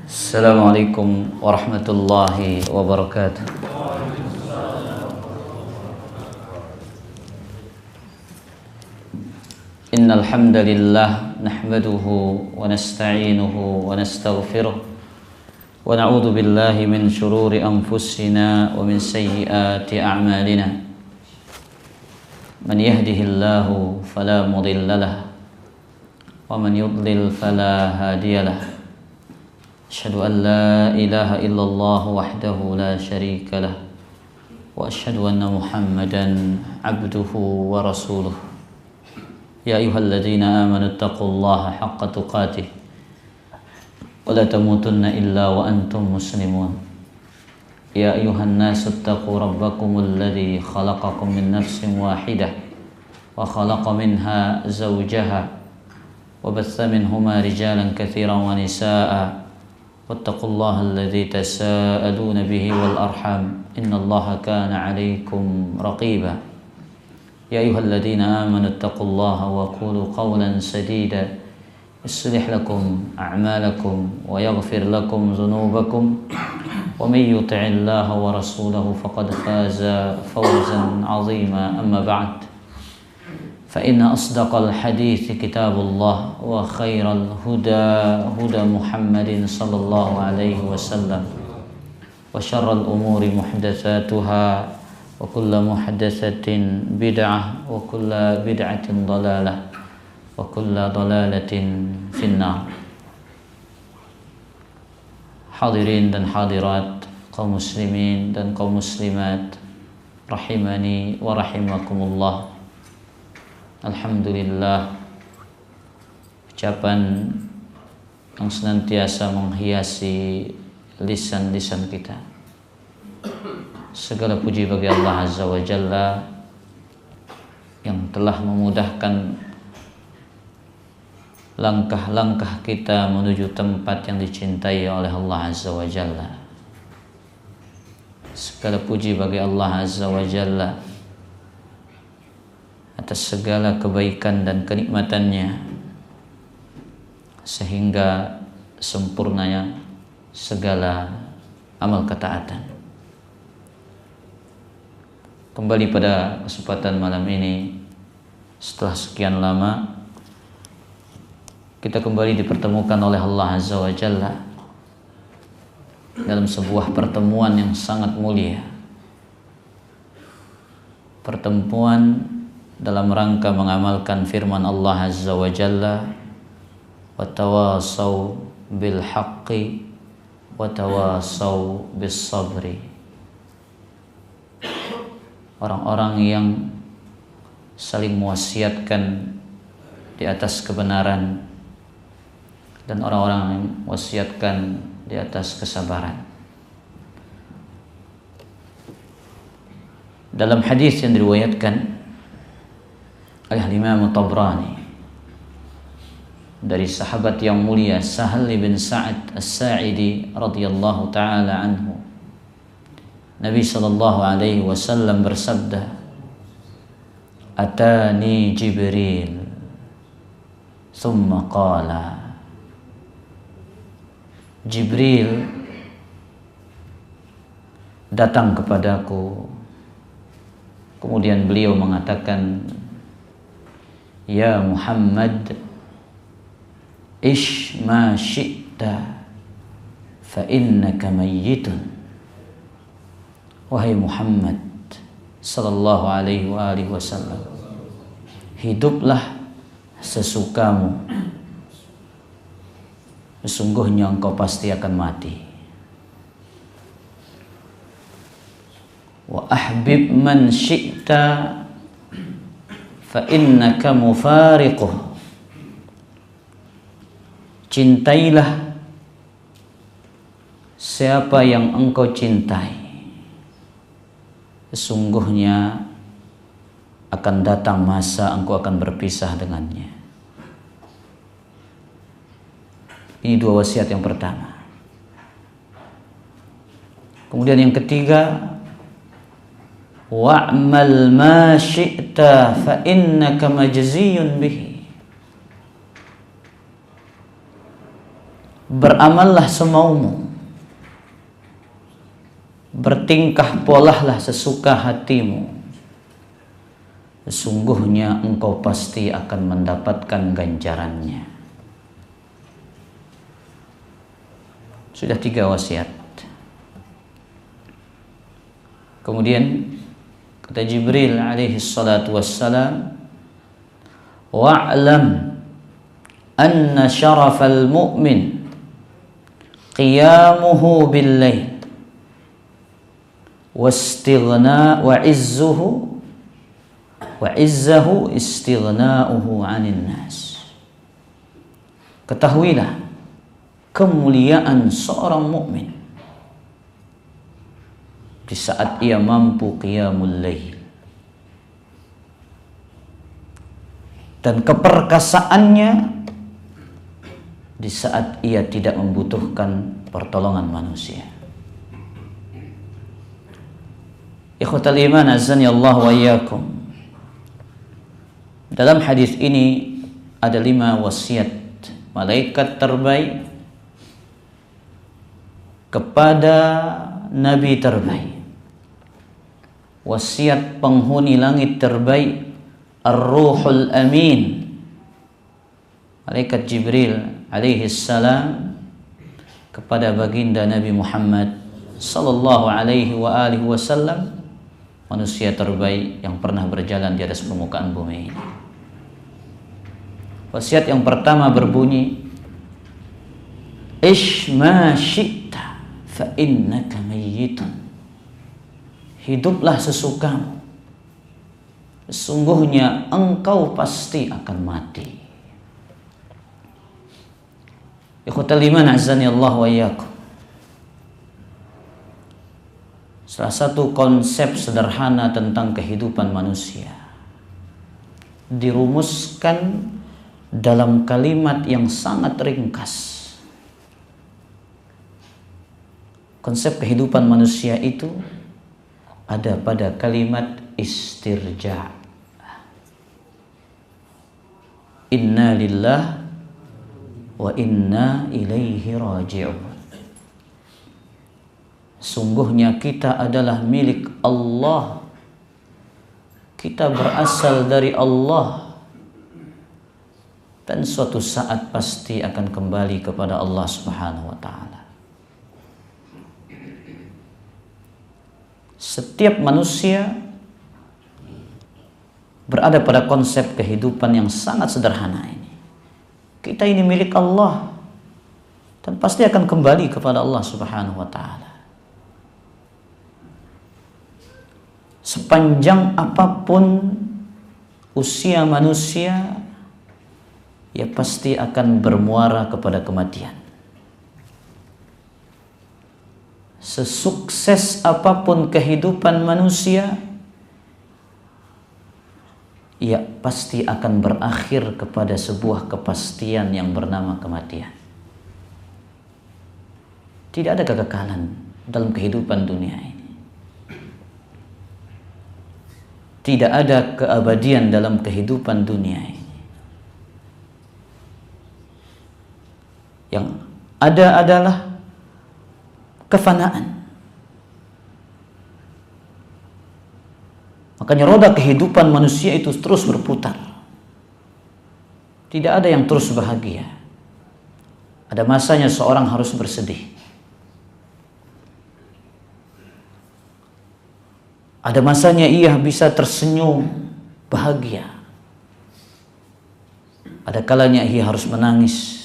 Assalamualaikum warahmatullahi wabarakatuh. Innal hamdalillah nahmaduhu wa nasta'inuhu wa nastaghfiruh wa na'udzu billahi min shururi anfusina wa min sayyiati a'malina. Man yahdihillahu fala mudilla lahu wa man yudlil fala hadiya lahu. Asyhadu an la ilaha illallah wahdahu la syarika lah wa asyhadu anna Muhammadan abduhu wa rasuluh. Ya ayyuhalladzina amanu taqullaha haqqa tuqatih wa la tamutunna illa wa antum muslimun. Ya ayyuhan nasu taqu rabbakumul ladzi khalaqakum min nafsin wahidah wa khalaqa minha zawjaha wa batha minhuma rijalan katsiran wa nisaa'a. واتقوا الله الذي تساءلون به والأرحام إن الله كان عليكم رقيبا يا أيها الذين آمنوا اتقوا الله وقولوا قولا سديدا يصلح لكم أعمالكم ويغفر لكم ذنوبكم ومن يطع الله ورسوله فقد فاز فوزا عظيما أما بعد فإن أصدق الحديث كتاب الله وخير الهدى هدى محمد صلى الله عليه وسلم وشر الأمور محدثاتها وكل محدثة بدعة وكل بدعة ضلالة وكل ضلالة في النار. Hadirin dan hadirat, kaum muslimin dan kaum muslimat, rahimani wa rahimakumullah. Alhamdulillah, ucapan yang senantiasa menghiasi lisan-lisan kita. Segala puji bagi Allah Azza wa Jalla yang telah memudahkan langkah-langkah kita menuju tempat yang dicintai oleh Allah Azza wa Jalla. Segala puji bagi Allah Azza wa Jalla atas segala kebaikan dan kenikmatannya sehingga sempurnanya segala amal ketaatan. Kembali pada kesempatan malam ini, setelah sekian lama kita kembali dipertemukan oleh Allah Azza wa Jalla dalam sebuah pertemuan yang sangat mulia, pertemuan dalam rangka mengamalkan firman Allah Azza wa Jalla, wa tawasaw bil haqqi wa tawasaw bis sabri. Orang-orang yang saling mewasiatkan di atas kebenaran dan orang-orang yang mewasiatkan di atas kesabaran. Dalam hadis yang diriwayatkan oleh Imam Tabrani dari sahabat yang mulia Sahal bin Sa'ad As-Sa'idi radhiyallahu taala anhu, Nabi sallallahu alaihi wasallam bersabda, "Atani Jibril thumma qala." Jibril datang kepadaku, kemudian beliau mengatakan, "Ya Muhammad, ish ma syi'ta fa innaka mayyitun." Wahai Muhammad sallallahu alaihi wa alihi wasallam, hiduplah sesukamu, sesungguhnya engkau pasti akan mati. Wa ahbib man syi'ta fa innaka mufariquh. Cintailah siapa yang engkau cintai, sesungguhnya akan datang masa engkau akan berpisah dengannya. Ini dua wasiat yang pertama. Kemudian yang ketiga, wa'mal ma syi'ta fa innaka majziyun bihi. Beramallah semaumu, bertingkah polahlah sesuka hatimu, sesungguhnya engkau pasti akan mendapatkan ganjarannya. Sudah 3 wasiat. Kemudian kata Jibril alaihi salatu wassalam, wa'lam anna syarafal mu'min qiyamuhu bil-lail wastighna wa izzahu istighna'uhu 'anil nas. Ketahuilah kemuliaan seorang mukmin di saat ia mampu qiyamul lail, dan keperkasaannya di saat ia tidak membutuhkan pertolongan manusia. Ikhwatal iman azani Allah wa iyyakum. Dalam hadis ini ada 5 wasiat malaikat terbaik kepada nabi terbaik. Wasiat penghuni langit terbaik, Ar-Ruhul Amin, malaikat Jibril alaihi salam, kepada baginda Nabi Muhammad sallallahu alaihi wa alihi wasallam, manusia terbaik yang pernah berjalan di atas permukaan bumi ini. Wasiat yang pertama berbunyi, ish ma syi'ta fa innaka mayyitun. Hiduplah sesukamu, sesungguhnya engkau pasti akan mati. Ikhwatal iman azani Allah wa iyyakum. Salah satu konsep sederhana tentang kehidupan manusia dirumuskan dalam kalimat yang sangat ringkas. Konsep kehidupan manusia itu ada pada kalimat istirja. Inna lillah wa inna ilaihi raji'un. Sungguhnya kita adalah milik Allah, kita berasal dari Allah, dan suatu saat pasti akan kembali kepada Allah Subhanahu wa ta'ala. Setiap manusia berada pada konsep kehidupan yang sangat sederhana ini. Kita ini milik Allah dan pasti akan kembali kepada Allah Subhanahu wa ta'ala. Sepanjang apapun usia manusia, ia pasti akan bermuara kepada kematian. Sesukses apapun kehidupan manusia, ia pasti akan berakhir kepada sebuah kepastian yang bernama kematian. Tidak ada kekekalan dalam kehidupan dunia ini. Tidak ada keabadian dalam kehidupan dunia ini. Yang ada adalah kefanaan. Makanya roda kehidupan manusia itu terus berputar. Tidak ada yang terus bahagia. Ada masanya seorang harus bersedih. Ada masanya ia bisa tersenyum bahagia. Ada kalanya ia harus menangis.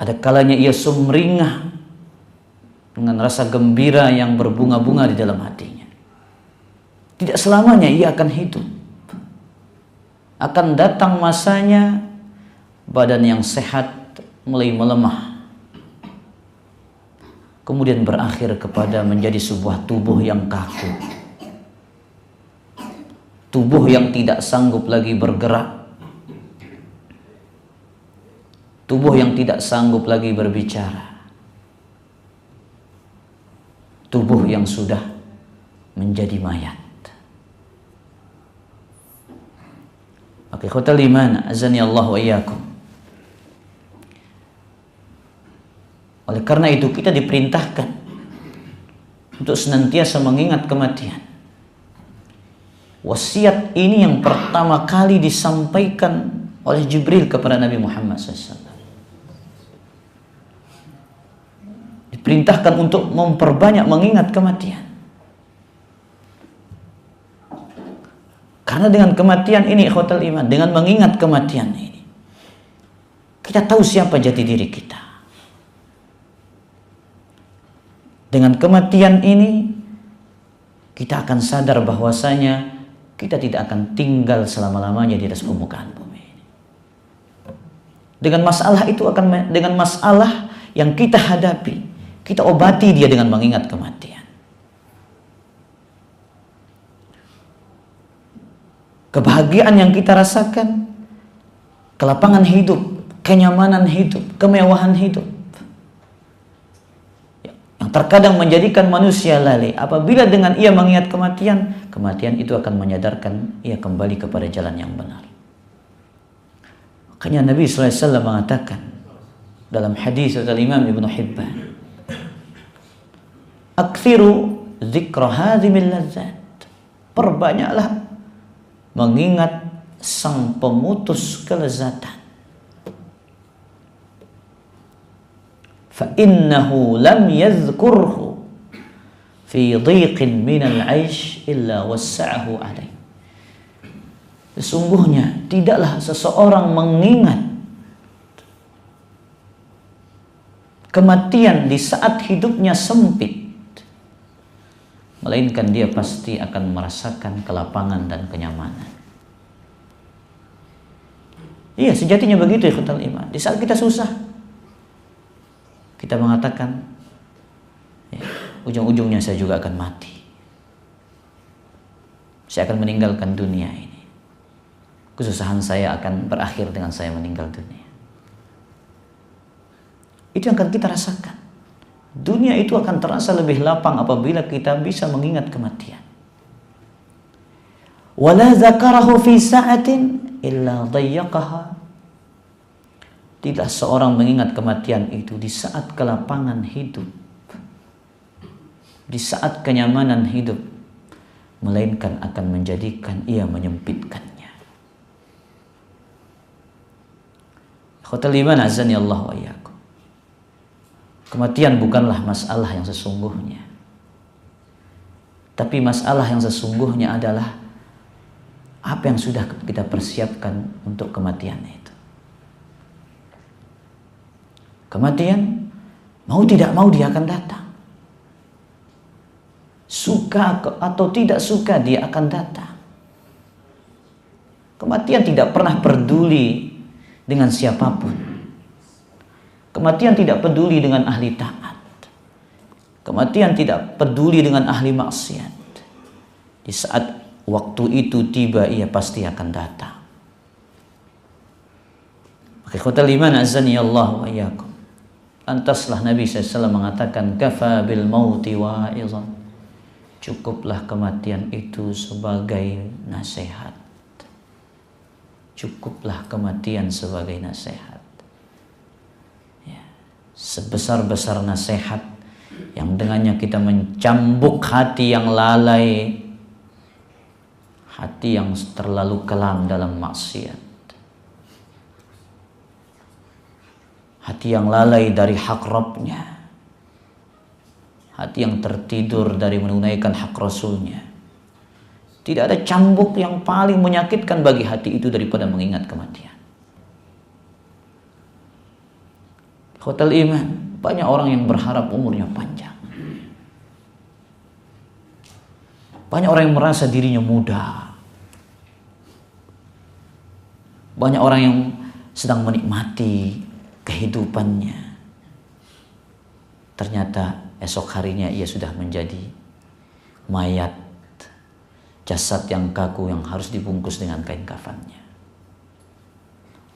Ada kalanya ia sumringah dengan rasa gembira yang berbunga-bunga di dalam hatinya. Tidak selamanya ia akan hidup. Akan datang masanya badan yang sehat mulai melemah, kemudian berakhir kepada menjadi sebuah tubuh yang kaku, tubuh yang tidak sanggup lagi bergerak, tubuh yang tidak sanggup lagi berbicara, tubuh yang sudah menjadi mayat. Maka ikhwatal iman, azani Allah wa iyyakum. Oleh karena itu kita diperintahkan untuk senantiasa mengingat kematian. Wasiat ini yang pertama kali disampaikan oleh Jibril kepada Nabi Muhammad SAW. Diperintahkan untuk memperbanyak mengingat kematian. Karena dengan kematian ini, ikhwatal iman, dengan mengingat kematian ini, kita tahu siapa jati diri kita. Dengan kematian ini, kita akan sadar bahwasanya kita tidak akan tinggal selama-lamanya di atas permukaan bumi ini. Dengan masalah yang kita hadapi, kita obati dia dengan mengingat kematian. Kebahagiaan yang kita rasakan, kelapangan hidup, kenyamanan hidup, kemewahan hidup, yang terkadang menjadikan manusia lalai. Apabila dengan ia mengingat kematian, kematian itu akan menyadarkan ia kembali kepada jalan yang benar. Makanya Nabi SAW mengatakan dalam hadis dari Imam Ibn Hibban, "Aktsiru dzikra hadzimil ladzat." Perbanyaklah mengingat sang pemutus kelezatan. Fa innahu lam yadhkurhu fi dhiqin minal 'aish illa wassa'ahu 'alaih. Sesungguhnya tidaklah seseorang mengingat kematian di saat hidupnya sempit, melainkan dia pasti akan merasakan kelapangan dan kenyamanan. Iya, sejatinya begitu ya ikhwatal iman. Di saat kita susah, kita mengatakan, ya, ujung-ujungnya saya juga akan mati. Saya akan meninggalkan dunia ini. Kesusahan saya akan berakhir dengan saya meninggal dunia. Itu yang akan kita rasakan. Dunia itu akan terasa lebih lapang apabila kita bisa mengingat kematian. Wala dzakarahu fi sa'atin illa dayyaqaha. Tidak seorang mengingat kematian itu di saat kelapangan hidup, di saat kenyamanan hidup, melainkan akan menjadikan ia menyempitkannya. Ikhwatal iman azani Allah wa iyyakum. Kematian bukanlah masalah yang sesungguhnya. Tapi masalah yang sesungguhnya adalah apa yang sudah kita persiapkan untuk kematian itu. Kematian mau tidak mau dia akan datang. Suka atau tidak suka dia akan datang. Kematian tidak pernah peduli dengan siapapun. Kematian tidak peduli dengan ahli taat. Kematian tidak peduli dengan ahli maksiat. Di saat waktu itu tiba, ia pasti akan datang. Maka ikhwatal iman azani Allah wa iyyakum. Lantaslah Nabi SAW mengatakan, kafa bil mauti wa'izan. Cukuplah kematian itu sebagai nasihat. Cukuplah kematian sebagai nasihat. Sebesar-besar nasihat yang dengannya kita mencambuk hati yang lalai, hati yang terlalu kelam dalam maksiat, hati yang lalai dari hak Rabbnya, hati yang tertidur dari menunaikan hak Rasulnya. Tidak ada cambuk yang paling menyakitkan bagi hati itu daripada mengingat kematian. Hotel iman, banyak orang yang berharap umurnya panjang. Banyak orang yang merasa dirinya muda. Banyak orang yang sedang menikmati kehidupannya. Ternyata esok harinya ia sudah menjadi mayat, jasad yang kaku yang harus dibungkus dengan kain kafannya.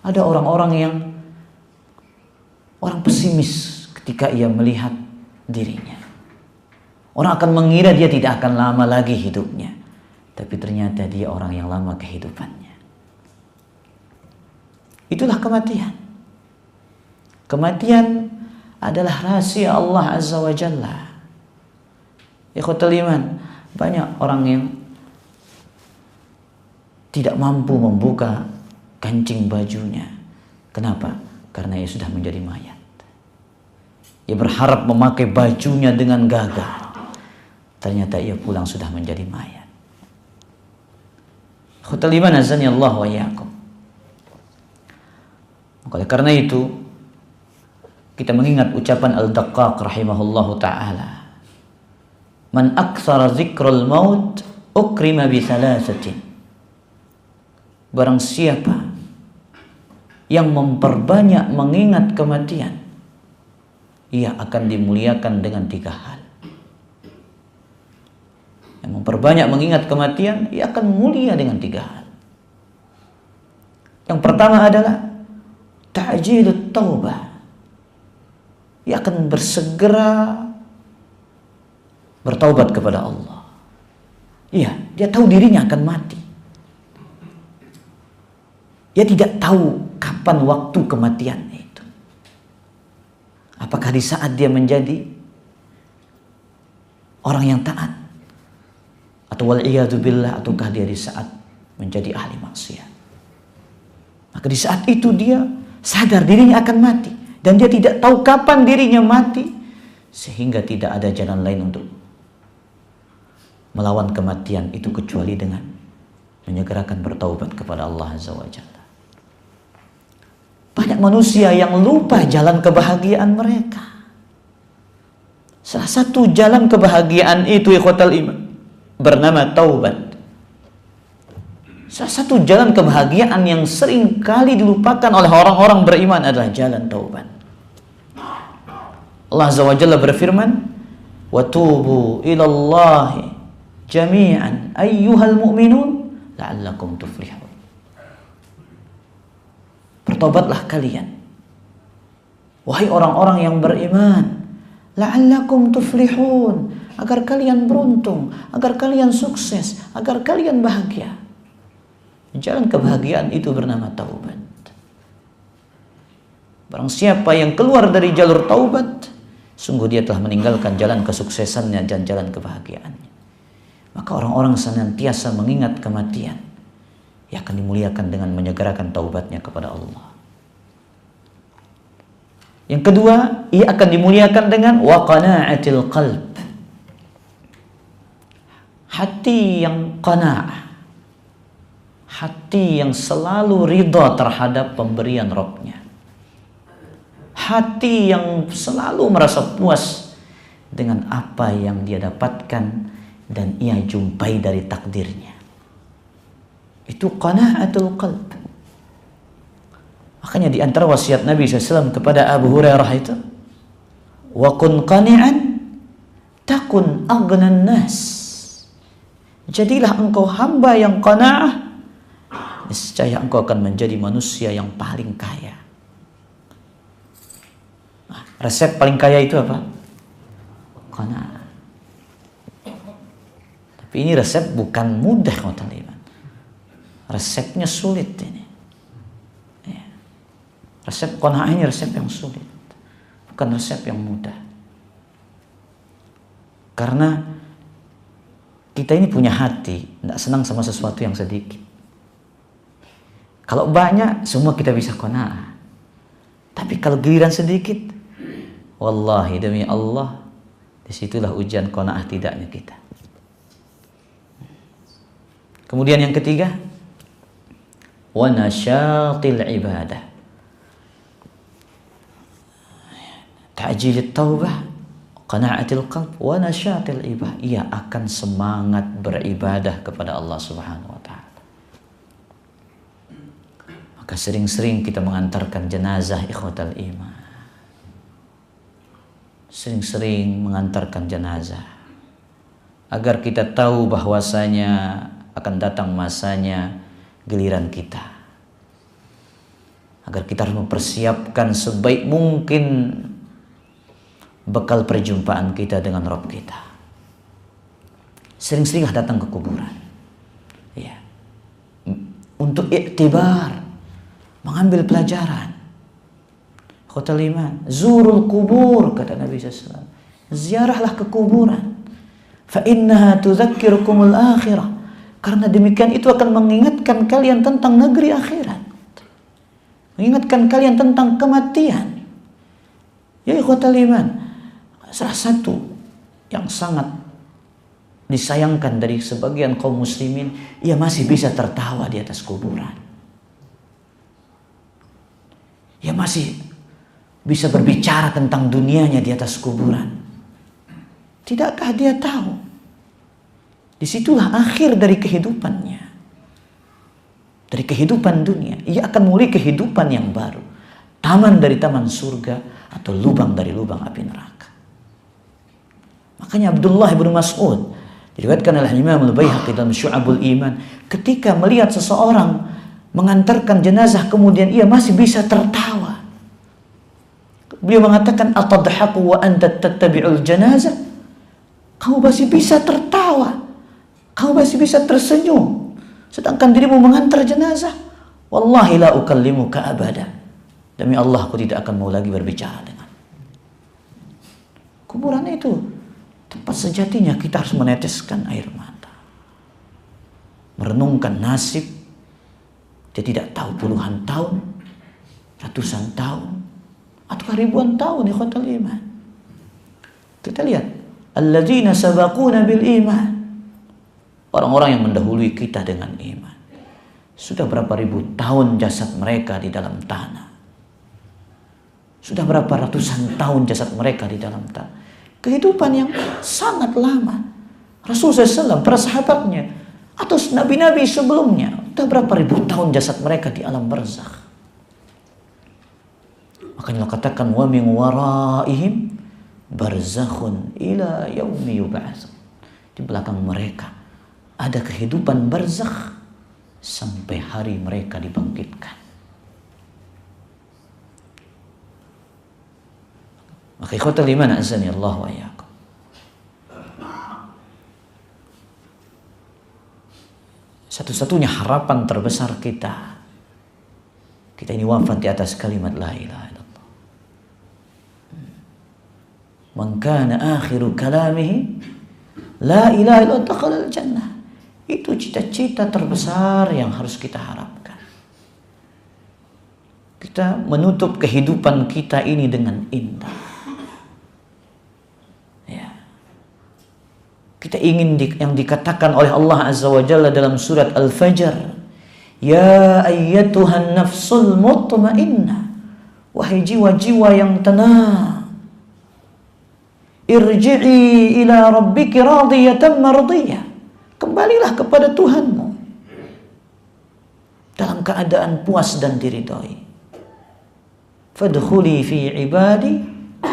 Ada orang-orang yang orang pesimis ketika ia melihat dirinya. Orang akan mengira dia tidak akan lama lagi hidupnya, tapi ternyata dia orang yang lama kehidupannya. Itulah kematian. Kematian adalah rahasia Allah Azza wa Jalla. Ikhwatul iman, banyak orang yang tidak mampu membuka kancing bajunya. Kenapa? Karena ia sudah menjadi mayat. Ia berharap memakai bajunya dengan gagah. Ternyata ia pulang sudah menjadi mayat. Ikhwatul iman, azani Allah wa iyyakum. Oleh karena itu, kita mengingat ucapan Al-Daqqaq rahimahullahu ta'ala. Man aktsara dzikrul maut ukrima bi thalathatin. Barang siapa yang memperbanyak mengingat kematian, ia akan dimuliakan dengan 3 hal. Yang memperbanyak mengingat kematian, ia akan mulia dengan 3 hal. Yang pertama adalah ta'jilut taubah. Ia akan bersegera bertaubat kepada Allah. Iya, dia tahu dirinya akan mati. Dia tidak tahu kapan waktu kematiannya itu. Apakah di saat dia menjadi orang yang taat, atau wal'iyadu billah, ataukah dia di saat menjadi ahli maksiat. Maka di saat itu dia sadar dirinya akan mati, dan dia tidak tahu kapan dirinya mati, sehingga tidak ada jalan lain untuk melawan kematian itu kecuali dengan menyegerakan bertaubat kepada Allah Azza wa Jalla. Banyak manusia yang lupa jalan kebahagiaan mereka. Salah satu jalan kebahagiaan itu, ikhwatal iman, bernama taubat. Salah satu jalan kebahagiaan yang sering kali dilupakan oleh orang-orang beriman adalah jalan taubat. Allah Azza wa Jalla berfirman, "Wa tubu ilallahi jami'an ayyuhal mu'minun la'allakum tuflihun." Bertobatlah kalian, wahai orang-orang yang beriman, la'allakum tuflihun, agar kalian beruntung, agar kalian sukses, agar kalian bahagia. Jalan kebahagiaan itu bernama taubat. Barang siapa yang keluar dari jalur taubat, sungguh dia telah meninggalkan jalan kesuksesannya dan jalan kebahagiaannya. Maka orang-orang senantiasa mengingat kematian, ia akan dimuliakan dengan menyegerakan taubatnya kepada Allah. Yang kedua, ia akan dimuliakan dengan wa qana'atil qalb. Hati yang qana'ah, hati yang selalu ridha terhadap pemberian Rabb-Nya. Hati yang selalu merasa puas dengan apa yang dia dapatkan dan ia jumpai dari takdirnya. Itu qana'atul qalb. Makanya di antara wasiat Nabi SAW kepada Abu Hurairah itu, wa kun qani'an takun aghnan nas. Jadilah engkau hamba yang qana'ah, niscaya engkau akan menjadi manusia yang paling kaya. Nah, resep paling kaya itu apa? Qana'ah. Tapi ini resep bukan mudah, teman-teman. Resepnya sulit ini. Ya. Resep qana'ah ini resep yang sulit, bukan resep yang mudah. Karena kita ini punya hati, tidak senang sama sesuatu yang sedikit. Kalau banyak, semua kita bisa qana'ah. Tapi kalau giliran sedikit, wallahi demi Allah, disitulah ujian qana'ah tidaknya kita. Kemudian yang ketiga, wa nasyatil ibadah. Ta'jilut taubah, qana'atil qalb, wa nasyatil ibadah. Ia akan semangat beribadah kepada Allah Subhanahu wa ta'ala. Maka sering-sering kita mengantarkan jenazah, ikhwatal iman. Sering-sering mengantarkan jenazah, agar kita tahu bahwasanya akan datang masanya giliran kita. Agar kita harus mempersiapkan sebaik mungkin bekal perjumpaan kita dengan Rabb kita. Sering-seringlah datang ke kuburan. Ya. Untuk iktibar, mengambil pelajaran. Khotal iman, zurul kubur, kata Nabi SAW. Ziarahlah ke kuburan. Fa innaha tudzakkirukumul akhirah. Karena demikian itu akan mengingatkan kalian tentang negeri akhirat. Mengingatkan kalian tentang kematian. Ya khotal iman, salah satu yang sangat disayangkan dari sebagian kaum muslimin, ia masih bisa tertawa di atas kuburan. Ia masih bisa berbicara tentang dunianya di atas kuburan. Tidakkah dia tahu? Disitulah akhir dari kehidupannya. Dari kehidupan dunia, ia akan mulai kehidupan yang baru. Taman dari taman surga atau lubang dari lubang api neraka. Makanya Abdullah bin Mas'ud, diriwayatkan oleh Imam Al-Baihaqi dalam Syu'abul Iman, ketika melihat seseorang mengantarkan jenazah kemudian ia masih bisa tertawa. Beliau mengatakan, atadhaku wa anta tattabi'ul janazah? Kamu masih bisa tertawa, kamu masih bisa tersenyum, sedangkan dirimu mengantar jenazah. Wallahi la ukallimuka abada. Demi Allah, aku tidak akan mau lagi berbicara dengan. Kuburan itu tempat sejatinya kita harus meneteskan air mata, merenungkan nasib. Dia tidak tahu puluhan tahun, ratusan tahun, atau ribuan tahun, ikhwatul iman. Kita lihat, alladzina sabaquna bil iman, orang-orang yang mendahului kita dengan iman. Sudah berapa ribu tahun jasad mereka di dalam tanah. Sudah berapa ratusan tahun jasad mereka di dalam tanah. Kehidupan yang sangat lama. Rasulullah SAW, para sahabatnya, atau nabi-nabi sebelumnya, sudah berapa ribu tahun jasad mereka di alam barzakh. Makanya Allah katakan, wa min waraihim barzakhun ila yaumi yub'atsun. Di belakang mereka ada kehidupan barzakh sampai hari mereka dibangkitkan. Maka ikhwatal iman azani Allah wa iyyakum. Satu-satunya harapan terbesar kita ini wafat di atas kalimat la ilaha illallah. Man kana akhiru kalamihi la ilaha illallah dakhala al-jannah. Itu cita-cita terbesar yang harus kita harapkan. Kita menutup kehidupan kita ini dengan indah. Ya. Kita ingin yang dikatakan oleh Allah Azza wa Jalla dalam surat Al-Fajr. Ya ayyatuhan nafsul mutmainnah. Wahai jiwa-jiwa yang tenang. Irji'i ila rabbiki radiyatan mardiyah. Kembalilah kepada Tuhanmu dalam keadaan puas dan diridhoi. Fadkhuli fi ibadi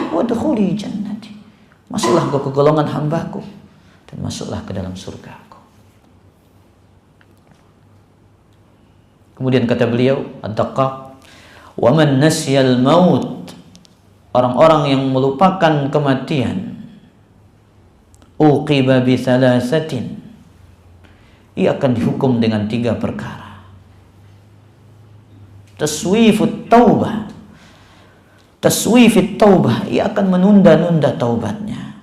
wadkhuli jannati. Masuklah ke golongan hambaku dan masuklah ke dalam surgaku. Kemudian kata beliau, ad-daqaq, wa man nasyal maut, orang-orang yang melupakan kematian, uqiba bi thalathatin, ia akan dihukum dengan 3 perkara. Taswifut taubah. Taswifut taubah, ia akan menunda-nunda taubatnya.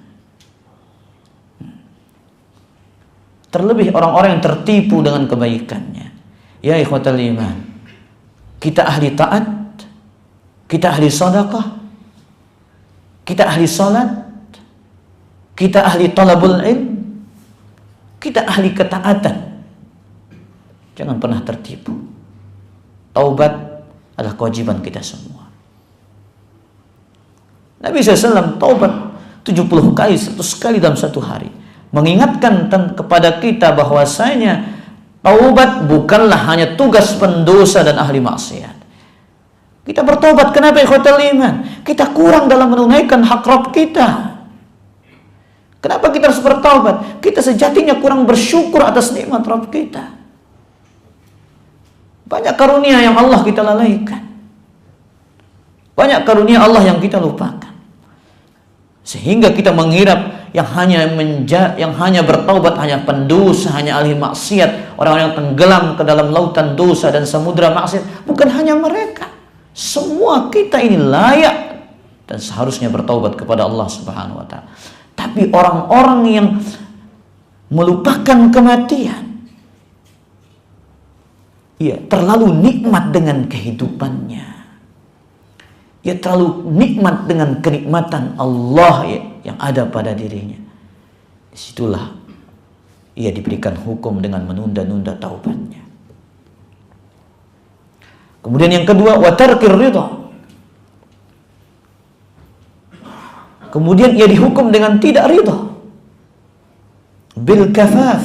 Terlebih orang-orang yang tertipu dengan kebaikannya. Ya ikhwatal iman, kita ahli taat, kita ahli sedekah, kita ahli salat, kita ahli talabul ilm, kita ahli ketaatan. Jangan pernah tertipu. Taubat adalah kewajiban kita semua. Nabi SAW taubat 70 kali, 100 kali dalam satu hari. Mengingatkan kepada kita bahwasanya taubat bukanlah hanya tugas pendosa dan ahli maksiat. Kita bertobat, kenapa ikhwatal iman? Kita kurang dalam menunaikan hak Rabb kita. Kenapa kita harus bertaubat? Kita sejatinya kurang bersyukur atas nikmat Rabb kita. Banyak karunia yang Allah kita lalaikan. Banyak karunia Allah yang kita lupakan. Sehingga kita mengira yang hanya bertaubat hanya pendosa, hanya ahli maksiat, orang-orang yang tenggelam ke dalam lautan dosa dan samudra maksiat. Bukan hanya mereka, semua kita ini layak dan seharusnya bertaubat kepada Allah Subhanahu wa taala. Tapi orang-orang yang melupakan kematian, ia terlalu nikmat dengan kehidupannya, ia terlalu nikmat dengan kenikmatan Allah yang ada pada dirinya. Disitulah ia diberikan hukum dengan menunda-nunda taubatnya. Kemudian yang kedua, wa tarkir ridha. Kemudian ia dihukum dengan tidak ridha, bil kafaf,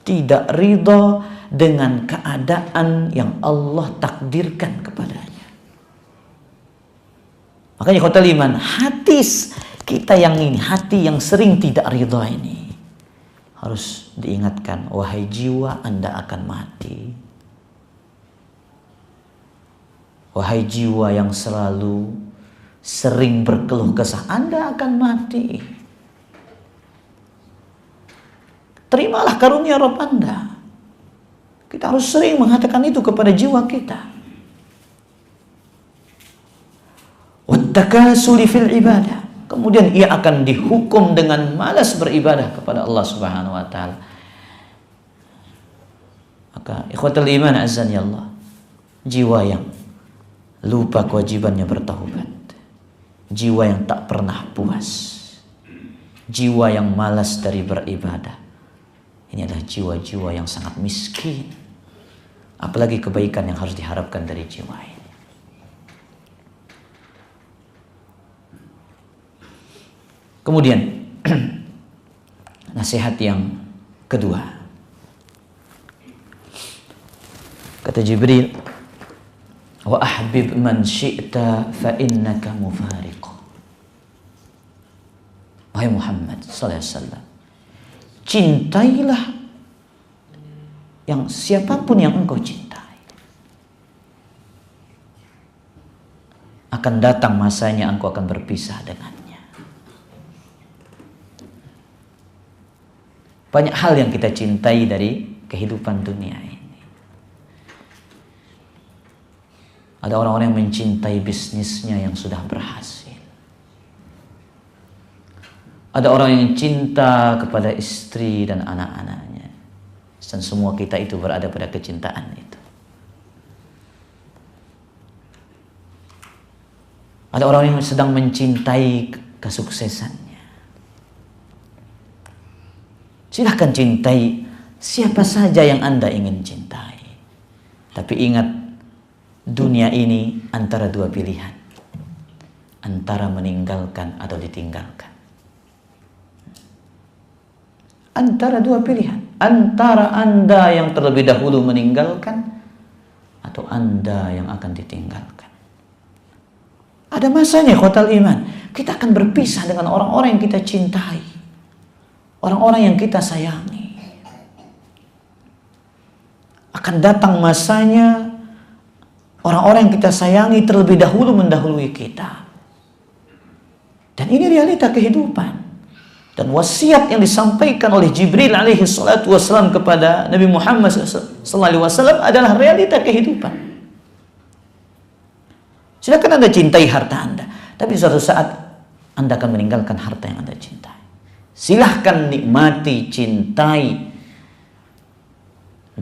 tidak ridha dengan keadaan yang Allah takdirkan kepadanya. Makanya khotul iman, hati kita yang ini, hati yang sering tidak ridha ini, harus diingatkan, wahai jiwa, Anda akan mati. Wahai jiwa yang selalu sering berkeluh kesah, Anda akan mati. Terimalah karunia Rabb Anda. Kita harus sering mengatakan itu kepada jiwa kita. Wattakasuli fil ibadah. Kemudian ia akan dihukum dengan malas beribadah kepada Allah Subhanahu wa taala. Maka ikhwatul iman azani Allah, jiwa yang lupa kewajibannya bertaubat, jiwa yang tak pernah puas, jiwa yang malas dari beribadah, ini adalah jiwa-jiwa yang sangat miskin. Apalagi kebaikan yang harus diharapkan dari jiwa ini. Kemudian nasihat yang kedua, kata Jibril, wa ahbib man syi'ta fa innaka mufariq. Wahai Muhammad sallallahu alaihi wasallam, cintailah yang siapapun yang engkau cintai. Akan datang masanya engkau akan berpisah dengannya. Banyak hal yang kita cintai dari kehidupan dunia ini. Ada orang-orang yang mencintai bisnisnya yang sudah berhasil. Ada orang yang cinta kepada istri dan anak-anaknya. Dan semua kita itu berada pada kecintaan itu. Ada orang yang sedang mencintai kesuksesannya. Silahkan cintai siapa saja yang Anda ingin cintai. Tapi ingat, dunia ini antara dua pilihan. Antara meninggalkan atau ditinggalkan. Antara dua pilihan. Antara Anda yang terlebih dahulu meninggalkan atau Anda yang akan ditinggalkan. Ada masanya khotul iman, kita akan berpisah dengan orang-orang yang kita cintai. Orang-orang yang kita sayangi. Akan datang masanya orang-orang yang kita sayangi terlebih dahulu mendahului kita. Dan ini realita kehidupan. Dan wasiat yang disampaikan oleh Jibril alaihi salatu wassalam kepada Nabi Muhammad sallallahu alaihi wasallam adalah realita kehidupan. Silakan Anda cintai harta Anda, tapi suatu saat Anda akan meninggalkan harta yang Anda cintai. Silahkan nikmati, cintai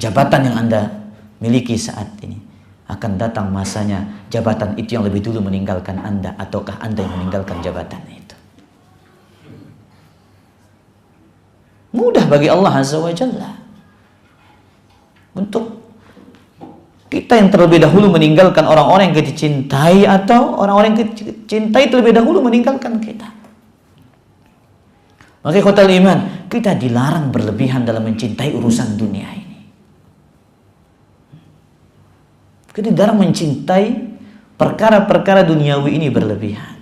jabatan yang Anda miliki saat ini. Akan datang masanya jabatan itu yang lebih dulu meninggalkan Anda, ataukah Anda yang meninggalkan jabatan itu. Mudah bagi Allah Azza wa Jalla untuk kita yang terlebih dahulu meninggalkan orang-orang yang kita cintai, atau orang-orang yang kita cintai terlebih dahulu meninggalkan kita. Maka khotul iman, kita dilarang berlebihan dalam mencintai urusan dunia ini. Kita dilarang mencintai perkara-perkara duniawi ini berlebihan.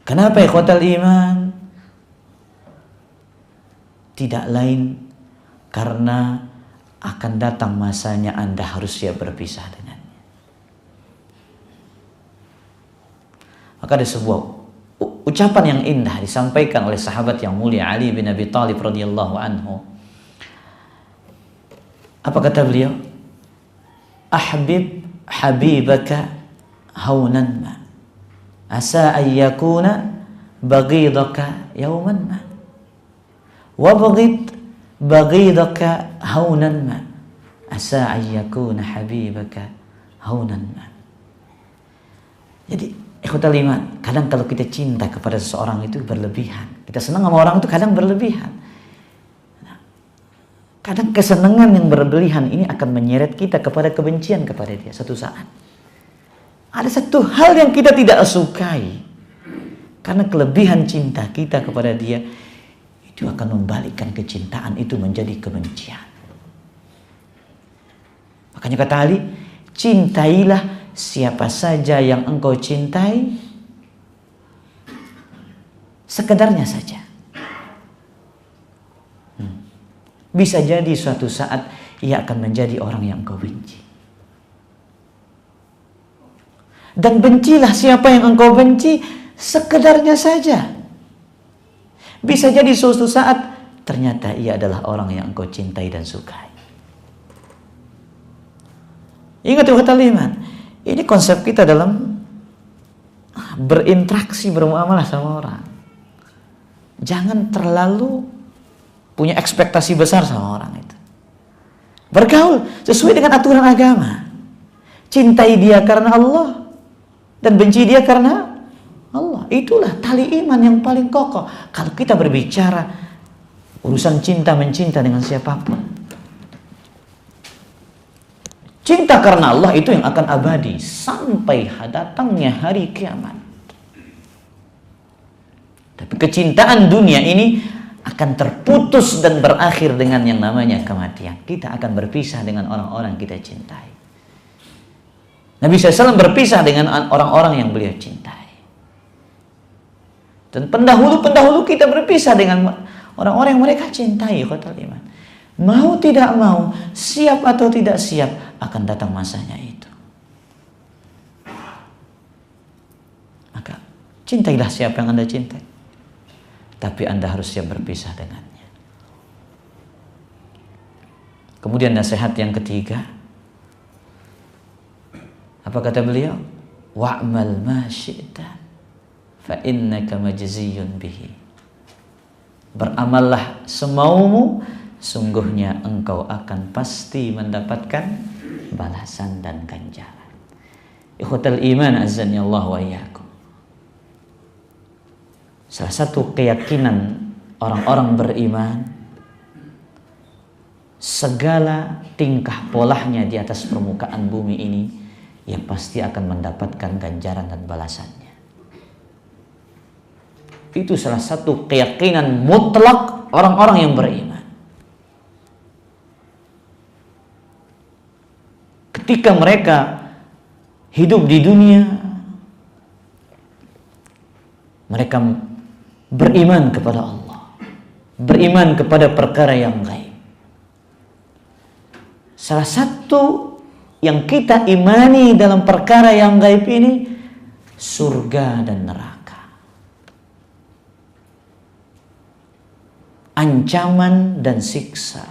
Kenapa ya khotul iman? Tidak lain karena akan datang masanya Anda harus siap berpisah dengannya. Maka ada sebuah ucapan yang indah disampaikan oleh sahabat yang mulia Ali bin Abi Thalib radhiyallahu anhu. Apa kata beliau? Ahbib habibaka haunan ma asa an yakuna baghidaka yawman ma wabghid baghidaka haunan ma asa an yakuna habibaka haunan ma. Jadi ikhwatal iman, kadang kalau kita cinta kepada seseorang itu berlebihan. Kita senang sama orang itu kadang berlebihan. Kadang kesenangan yang berlebihan ini akan menyeret kita kepada kebencian kepada dia satu saat. Ada satu hal yang kita tidak sukai. Karena kelebihan cinta kita kepada dia itu akan membalikkan kecintaan itu menjadi kebencian. Makanya kata Ali, cintailah siapa saja yang engkau cintai sekedarnya saja. Bisa jadi suatu saat ia akan menjadi orang yang engkau benci. Dan bencilah siapa yang engkau benci sekedarnya saja. Bisa jadi suatu saat ternyata ia adalah orang yang engkau cintai dan sukai. Ingat ikhwatal iman, ini konsep kita dalam berinteraksi, bermuamalah sama orang. Jangan terlalu punya ekspektasi besar sama orang itu. Bergaul sesuai dengan aturan agama. Cintai dia karena Allah dan benci dia karena Allah. Itulah tali iman yang paling kokoh. Kalau kita berbicara urusan cinta mencinta dengan siapapun, cinta karena Allah itu yang akan abadi sampai datangnya hari kiamat. Tapi kecintaan dunia ini akan terputus dan berakhir dengan yang namanya kematian. Kita akan berpisah dengan orang-orang kita cintai. Nabi SAW berpisah dengan orang-orang yang beliau cintai. Dan pendahulu-pendahulu kita berpisah dengan orang-orang yang mereka cintai. Mau tidak mau, siap atau tidak siap, akan datang masanya itu. Maka cintailah siapa yang Anda cintai. Tapi Anda harus siap berpisah dengannya. Kemudian nasihat yang ketiga, apa kata beliau? Wa'mal ma syi'ta fa innaka majziyun bihi. Beramallah semaumu, sungguhnya engkau akan pasti mendapatkan balasan dan ganjaran. Ikhwatal iman azani Allah wa iyyakum. Salah satu keyakinan orang-orang beriman, segala tingkah polanya di atas permukaan bumi ini yang pasti akan mendapatkan ganjaran dan balasannya. Itu salah satu keyakinan mutlak orang-orang yang beriman. Ketika mereka hidup di dunia, mereka beriman kepada Allah, beriman kepada perkara yang gaib. Salah satu yang kita imani dalam perkara yang gaib ini surga dan neraka, ancaman dan siksa,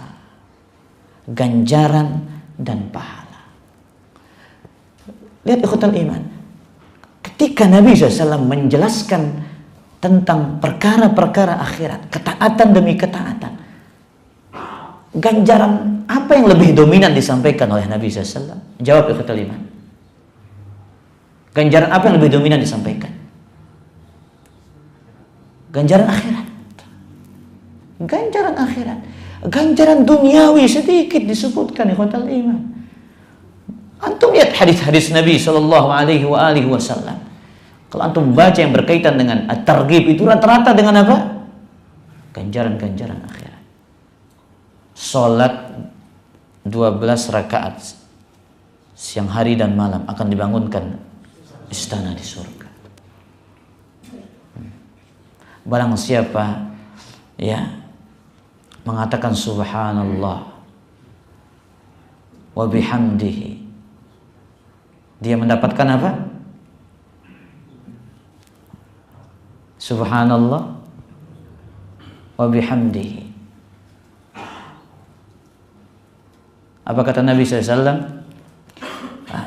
ganjaran dan pahala. Lihat ikhwatal iman, ketika Nabi SAW menjelaskan tentang perkara-perkara akhirat, ketaatan demi ketaatan, ganjaran apa yang lebih dominan disampaikan oleh Nabi SAW? Jawab ikhwatal iman. Ganjaran apa yang lebih dominan disampaikan? Ganjaran akhirat. Ganjaran akhirat. Ganjaran duniawi sedikit disebutkan ikhwatal iman. Antum lihat hadis-hadis Nabi SAW. Kalau antum baca yang berkaitan dengan at-targhib itu rata-rata dengan apa? Ganjaran-ganjaran akhirat. Salat 12 rakaat siang hari dan malam akan dibangunkan istana di surga. Barang siapa ya mengatakan subhanallah wa bihamdihi, dia mendapatkan apa? Subhanallah wa bihamdihi. Apa kata Nabi SAW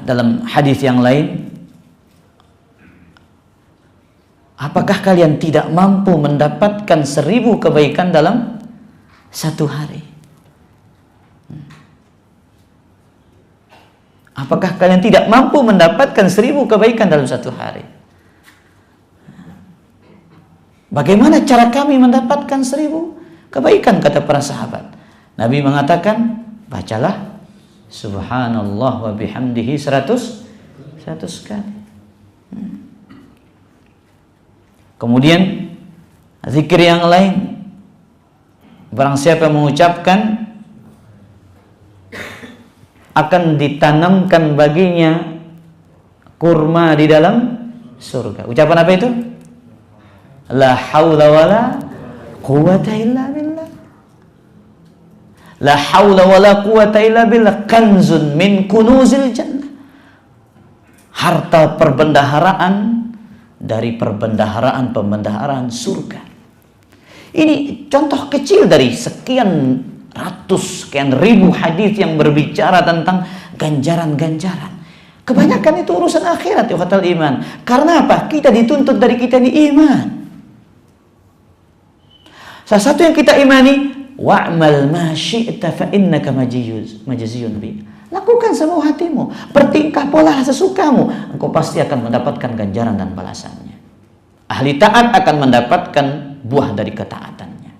dalam hadis yang lain? Apakah kalian tidak mampu mendapatkan 1000 kebaikan dalam satu hari? Apakah kalian tidak mampu mendapatkan 1000 kebaikan dalam satu hari? Bagaimana cara kami mendapatkan 1000 kebaikan, kata para sahabat? Nabi mengatakan, bacalah Subhanallah wa bihamdihi 100 kali. Kemudian zikir yang lain, barang siapa yang mengucapkan, akan ditanamkan baginya kurma di dalam surga. Ucapan apa itu? La haula wala quwata illa billah. La haula wala quwata illa billah kanzun min kunuzil jannah. Harta perbendaharaan dari perbendaharaan surga. Ini contoh kecil dari sekian ratus, sekian ribu hadis yang berbicara tentang ganjaran-ganjaran. Kebanyakan itu urusan akhirat, ikhwatal iman. Karena apa? Kita dituntut dari kita ini iman. Salah satu yang kita imani, wa'mal ma syi'ta fa innaka majziyun bi. Lakukan semua hatimu, bertingkah pola sesukamu, engkau pasti akan mendapatkan ganjaran dan balasannya. Ahli taat akan mendapatkan buah dari ketaatannya.